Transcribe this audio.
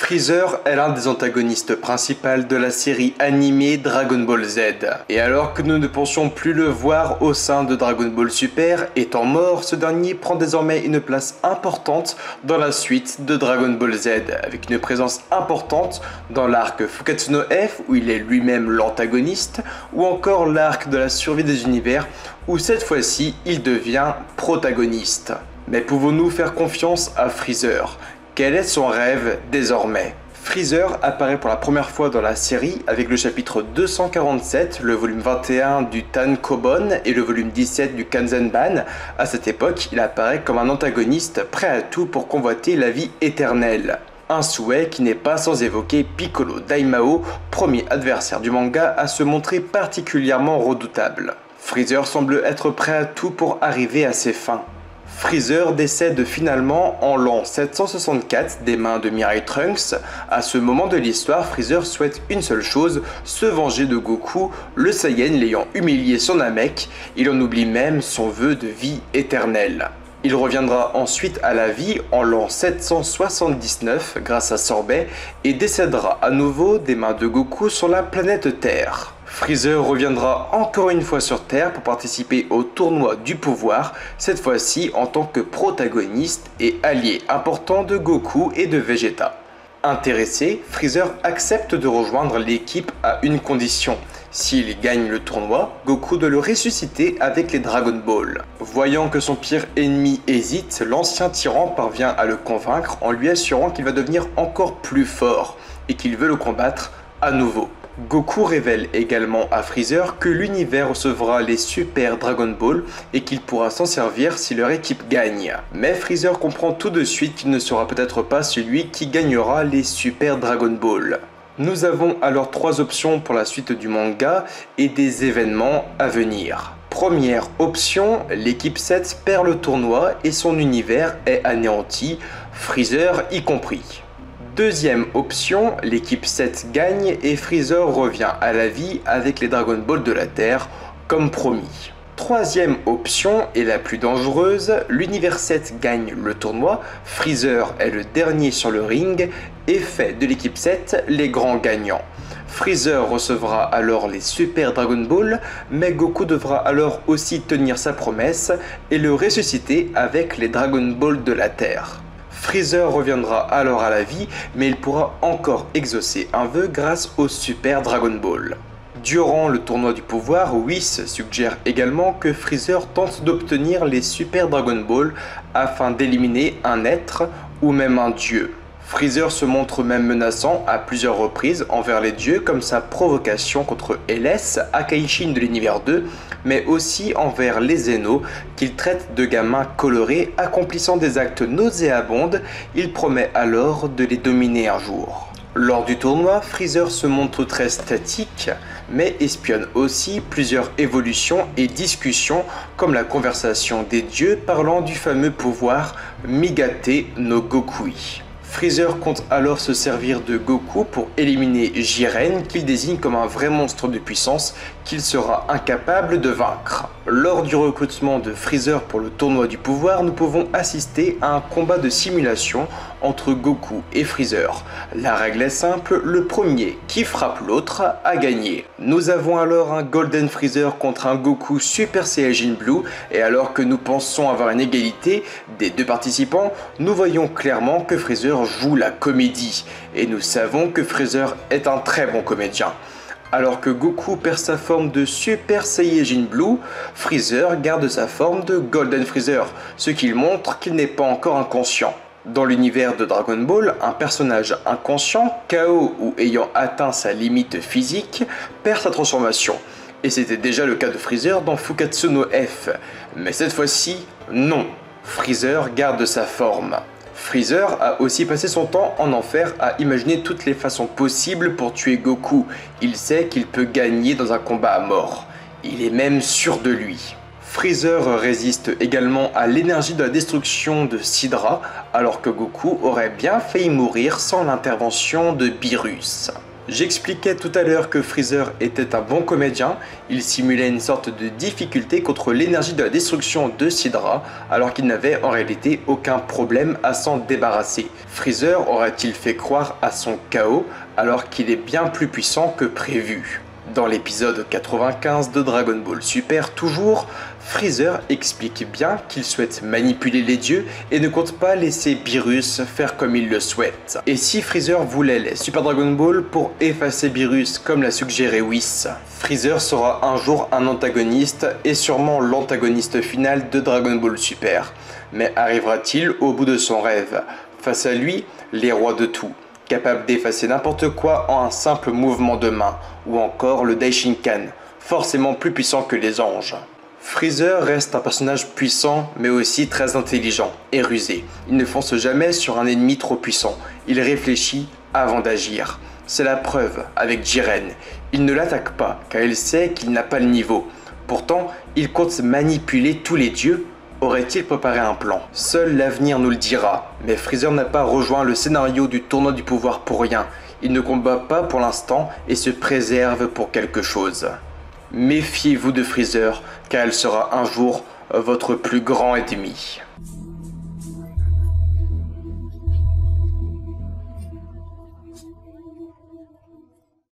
Freezer est l'un des antagonistes principaux de la série animée Dragon Ball Z. Et alors que nous ne pensions plus le voir au sein de Dragon Ball Super, étant mort, ce dernier prend désormais une place importante dans la suite de Dragon Ball Z, avec une présence importante dans l'arc Fukatsu no F où il est lui-même l'antagoniste, ou encore l'arc de la survie des univers où cette fois-ci il devient protagoniste. Mais pouvons-nous faire confiance à Freezer ? Quel est son rêve désormais ? Freezer apparaît pour la première fois dans la série avec le chapitre 247, le volume 21 du Tankobon et le volume 17 du Kanzenban. À cette époque, il apparaît comme un antagoniste prêt à tout pour convoiter la vie éternelle. Un souhait qui n'est pas sans évoquer Piccolo Daimao, premier adversaire du manga à se montrer particulièrement redoutable. Freezer semble être prêt à tout pour arriver à ses fins. Freezer décède finalement en l'an 764 des mains de Mirai Trunks. À ce moment de l'histoire, Freezer souhaite une seule chose, se venger de Goku, le Saiyan l'ayant humilié sur Namek. Il en oublie même son vœu de vie éternelle. Il reviendra ensuite à la vie en l'an 779 grâce à Sorbet et décédera à nouveau des mains de Goku sur la planète Terre. Freezer reviendra encore une fois sur Terre pour participer au tournoi du pouvoir, cette fois-ci en tant que protagoniste et allié important de Goku et de Vegeta. Intéressé, Freezer accepte de rejoindre l'équipe à une condition. S'il gagne le tournoi, Goku de le ressusciter avec les Dragon Ball. Voyant que son pire ennemi hésite, l'ancien tyran parvient à le convaincre en lui assurant qu'il va devenir encore plus fort et qu'il veut le combattre à nouveau. Goku révèle également à Freezer que l'univers recevra les Super Dragon Ball et qu'il pourra s'en servir si leur équipe gagne. Mais Freezer comprend tout de suite qu'il ne sera peut-être pas celui qui gagnera les Super Dragon Ball. Nous avons alors trois options pour la suite du manga et des événements à venir. Première option, l'équipe 7 perd le tournoi et son univers est anéanti, Freezer y compris. Deuxième option, l'équipe 7 gagne et Freezer revient à la vie avec les Dragon Ball de la Terre, comme promis. Troisième option et la plus dangereuse, l'univers 7 gagne le tournoi, Freezer est le dernier sur le ring et fait de l'équipe 7 les grands gagnants. Freezer recevra alors les Super Dragon Ball, mais Goku devra alors aussi tenir sa promesse et le ressusciter avec les Dragon Ball de la Terre. Freezer reviendra alors à la vie, mais il pourra encore exaucer un vœu grâce au Super Dragon Ball. Durant le tournoi du pouvoir, Whis suggère également que Freezer tente d'obtenir les Super Dragon Ball afin d'éliminer un être ou même un dieu. Freezer se montre même menaçant à plusieurs reprises envers les dieux comme sa provocation contre Hélès, Akaishin de l'univers 2, mais aussi envers les Zeno qu'il traite de gamins colorés accomplissant des actes nauséabonds. Il promet alors de les dominer un jour. Lors du tournoi, Freezer se montre très statique, mais espionne aussi plusieurs évolutions et discussions comme la conversation des dieux parlant du fameux pouvoir Migate no Gokui. Freezer compte alors se servir de Goku pour éliminer Jiren qu'il désigne comme un vrai monstre de puissance qu'il sera incapable de vaincre. Lors du recrutement de Freezer pour le tournoi du pouvoir, nous pouvons assister à un combat de simulation entre Goku et Freezer. La règle est simple, le premier qui frappe l'autre a gagné. Nous avons alors un Golden Freezer contre un Goku Super Saiyajin Blue et alors que nous pensons avoir une égalité des deux participants, nous voyons clairement que Freezer joue la comédie et nous savons que Freezer est un très bon comédien. Alors que Goku perd sa forme de Super Saiyajin Blue, Freezer garde sa forme de Golden Freezer, ce qui montre qu'il n'est pas encore inconscient. Dans l'univers de Dragon Ball, un personnage inconscient, KO ou ayant atteint sa limite physique, perd sa transformation. Et c'était déjà le cas de Freezer dans Fukatsu no F. Mais cette fois-ci, non. Freezer garde sa forme. Freezer a aussi passé son temps en enfer à imaginer toutes les façons possibles pour tuer Goku. Il sait qu'il peut gagner dans un combat à mort. Il est même sûr de lui. Freezer résiste également à l'énergie de la destruction de Sidra, alors que Goku aurait bien failli mourir sans l'intervention de Beerus. J'expliquais tout à l'heure que Freezer était un bon comédien, il simulait une sorte de difficulté contre l'énergie de la destruction de Sidra, alors qu'il n'avait en réalité aucun problème à s'en débarrasser. Freezer aurait-il fait croire à son chaos alors qu'il est bien plus puissant que prévu? Dans l'épisode 95 de Dragon Ball Super toujours, Freezer explique bien qu'il souhaite manipuler les dieux et ne compte pas laisser Beerus faire comme il le souhaite. Et si Freezer voulait les Super Dragon Ball pour effacer Beerus comme l'a suggéré Whis, Freezer sera un jour un antagoniste et sûrement l'antagoniste final de Dragon Ball Super. Mais arrivera-t-il au bout de son rêve? Face à lui, les rois de tout, capable d'effacer n'importe quoi en un simple mouvement de main, ou encore le Daishinkan, forcément plus puissant que les anges. Freezer reste un personnage puissant, mais aussi très intelligent et rusé. Il ne fonce jamais sur un ennemi trop puissant, il réfléchit avant d'agir. C'est la preuve avec Jiren. Il ne l'attaque pas, car il sait qu'il n'a pas le niveau. Pourtant, il compte manipuler tous les dieux. Aurait-il préparé un plan? Seul l'avenir nous le dira, mais Freezer n'a pas rejoint le scénario du tournoi du pouvoir pour rien. Il ne combat pas pour l'instant et se préserve pour quelque chose. Méfiez-vous de Freezer, car elle sera un jour votre plus grand ennemi.